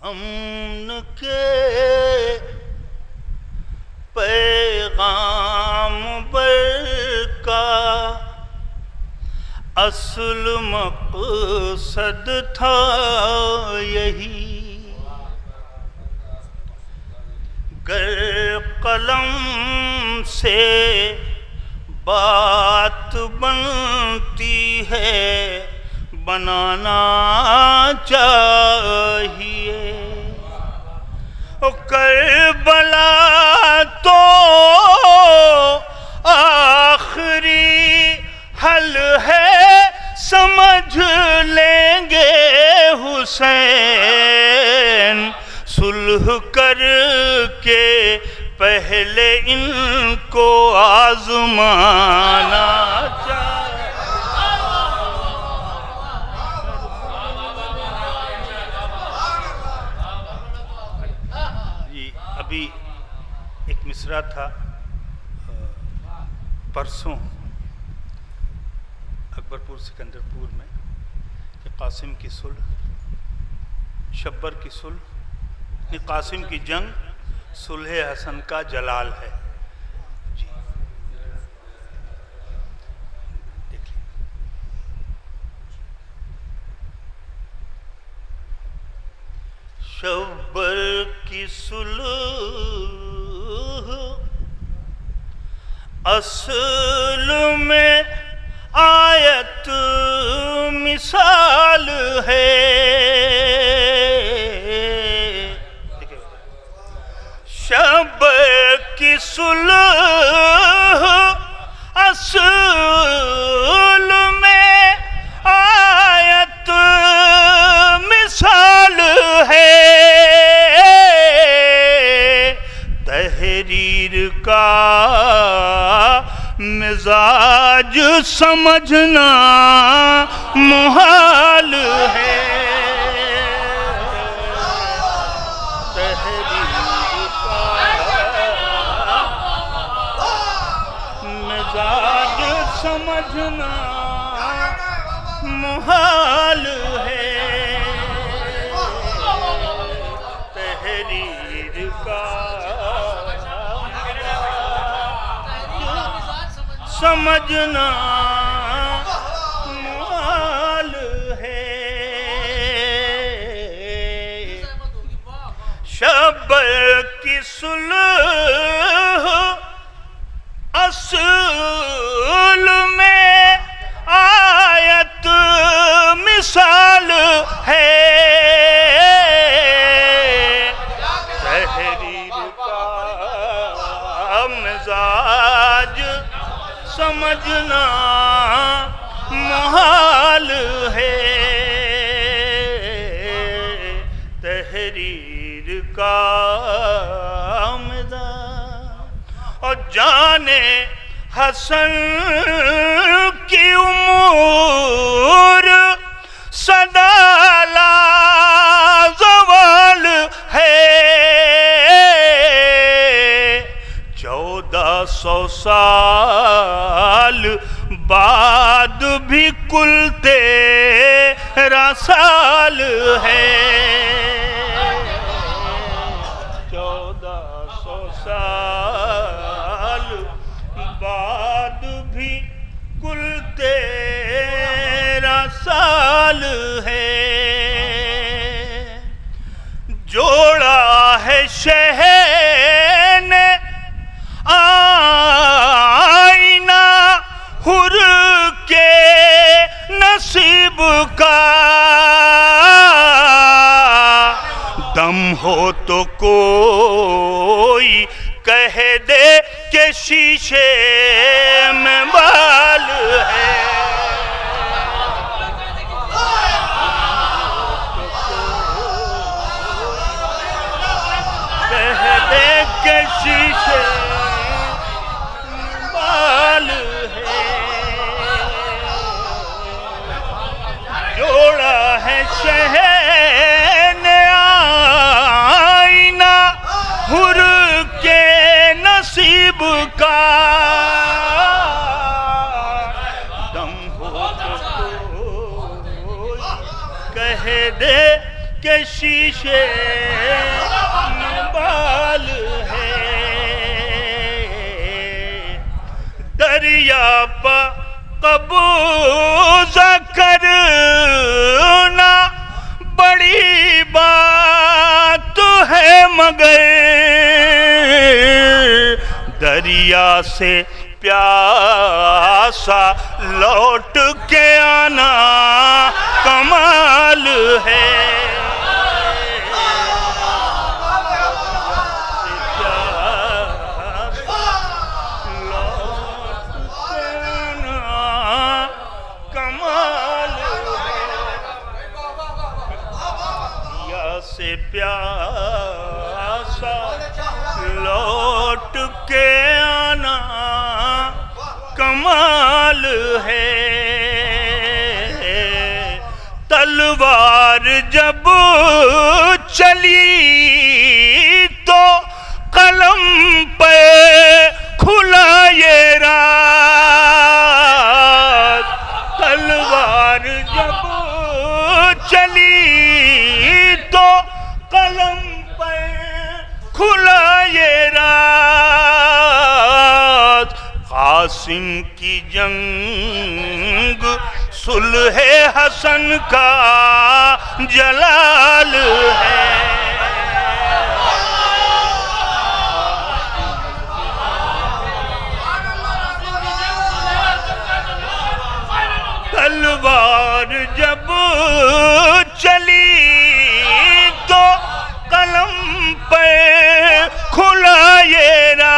امن کے پیغام برکا اصل مقصد تھا یہی، گر قلم سے بات بنتی ہے بنانا چاہیے، کربلا تو آخری حل ہے سمجھ لیں گے حسین، صلح کر کے پہلے ان کو آزمانا چاہیے۔ جی ابھی ایک مصرع تھا پرسوں اکبرپور سکندرپور میں کہ قاسم کی صلح، شبر کی صلح، قاسم کی جنگ صلح حسن کا جلال ہے۔ جی دیکھ لیں، شبر کی صلح اصل میں آیت مثال ہے، شبر کی صلح اصل میں آیت مثال ہے، تحریر کا مزاج سمجھنا محال ہے، سمجھنا محال ہے، تحریر کا سمجھنا محال ہے، شبر کی صلح اصل میں آیت مثال ہے، تحریر کا مزاج سمجھنا محال ہے، تحریر کا اور جانے حسن کی امور سدا لازوال ہے، 1400 سال بعد بھی کل 13 سال ہے، 1400 سال بعد بھی کل 13 سال ہے، جوڑا ہے شہر نے آئینہ حر کے نصیب کا، دم ہو تو کوئی کہہ دے کہ شیشے میں بال ہے، کہہ دے کہ شیشے میں بال ہے، جوڑا ہے شہر نے آئینہ حر کے نصیب کا، دم ہو تو کوئی کہہ دے کہ شیشے بال ہے دریا پا قبضہ کرنا بڑی بات ہے مگر دریا سے پیاسا لوٹ کے آنا کمال ہے سے پیاسا لوٹ کے آنا کمال ہے تلوار جب چلی تو قلم پہ کھلا یہ راز تلوار جب چلی تو قلم پہ کھلا یہ راز قاسم کی جنگ صلح حسن کا جلال ہے تلوار جب چلی تو قلم پہ کھلا یہ راز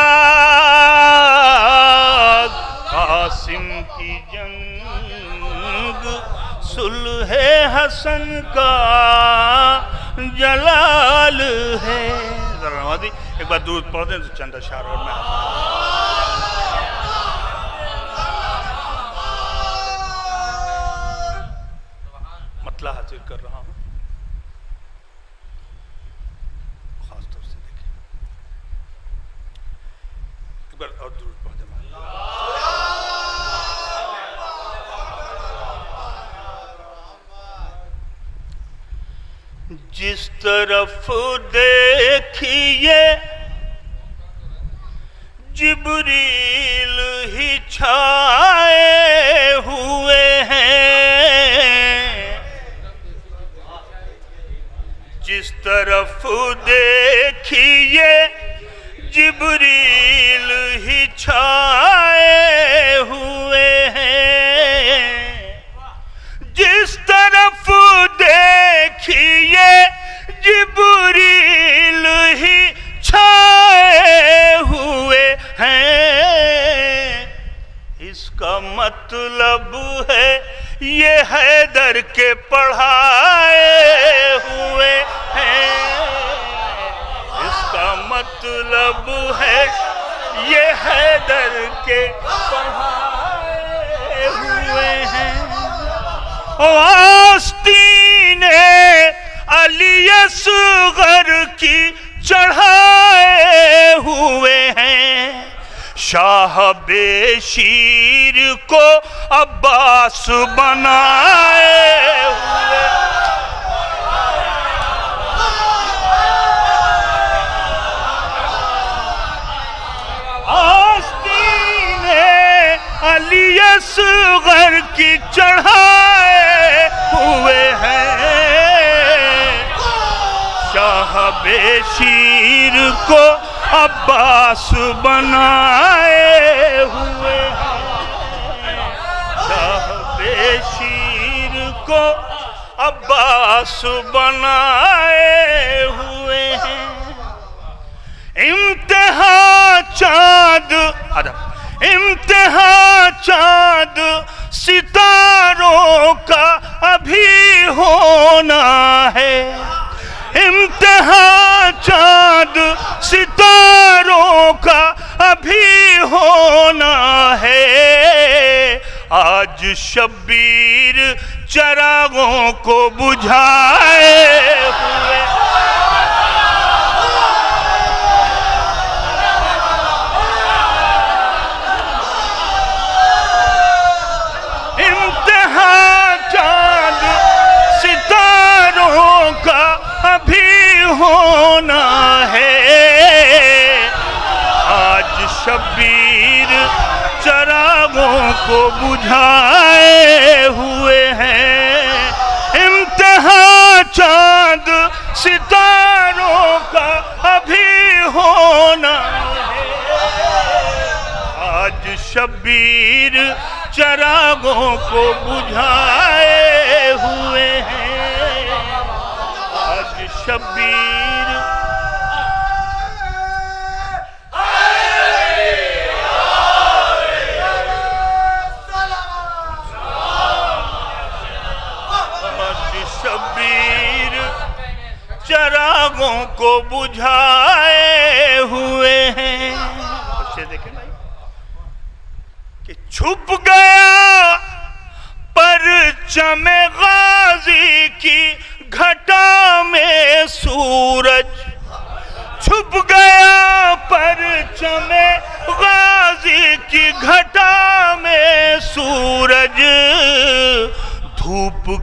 قاسم کی جنگ صلح حسن کا جلال ہے ذرا نوازی ایک بار درود پڑھ دیں تو چند اشعار اور میں مطلع حاصل کر رہا ہوں خاص طور سے دیکھیں ایک بار اور درود پڑھ دیں جس طرف دیکھیے جبریل ہی چھائے ہوئے ہیں جس طرف دیکھیے جبریل ہی چھائے ہوئے ہیں جس طرف دیکھیے جبریل ہی چھائے ہوئے ہیں اس کا مطلب ہے یہ حیدر کے پڑھائے ہوئے ہیں اس کا مطلب ہے یہ حیدر کے پڑھائے ہوئے ہیں آستین علی اصغر کی چڑھائے ہوئے ہیں شاہ بے شیر کو عباس بنائے ہوئے آستین علی اصغر کی چڑھائے ہوئے ہیں شاہ بے شیر کو عباس بنائے ہوئے ہیں شاہ بے شیر کو عباس بنائے ہوئے ہیں امتحا چاند امتحا چاند ستاروں کا ابھی ہونا ہے امتحا چاند ستاروں کا ابھی ہونا ہے آج شبیر چراغوں کو بجھائے ہوئے ہونا ہے، آج شبیر چراغوں کو بجھائے ہوئے ہیں، امتحان چاند ستاروں کا ابھی ہونا ہے، آج شبیر چراغوں کو بجھائے ہوئے ہیں، آج شبیر چراغوں کو بجھائے ہوئے ہیں۔ بچے دیکھیں بھائی کہ چھپ گیا پرچم غازی کی گھٹا میں سورج، چھپ گیا پرچم غازی کی گھٹا میں سورج، دھوپ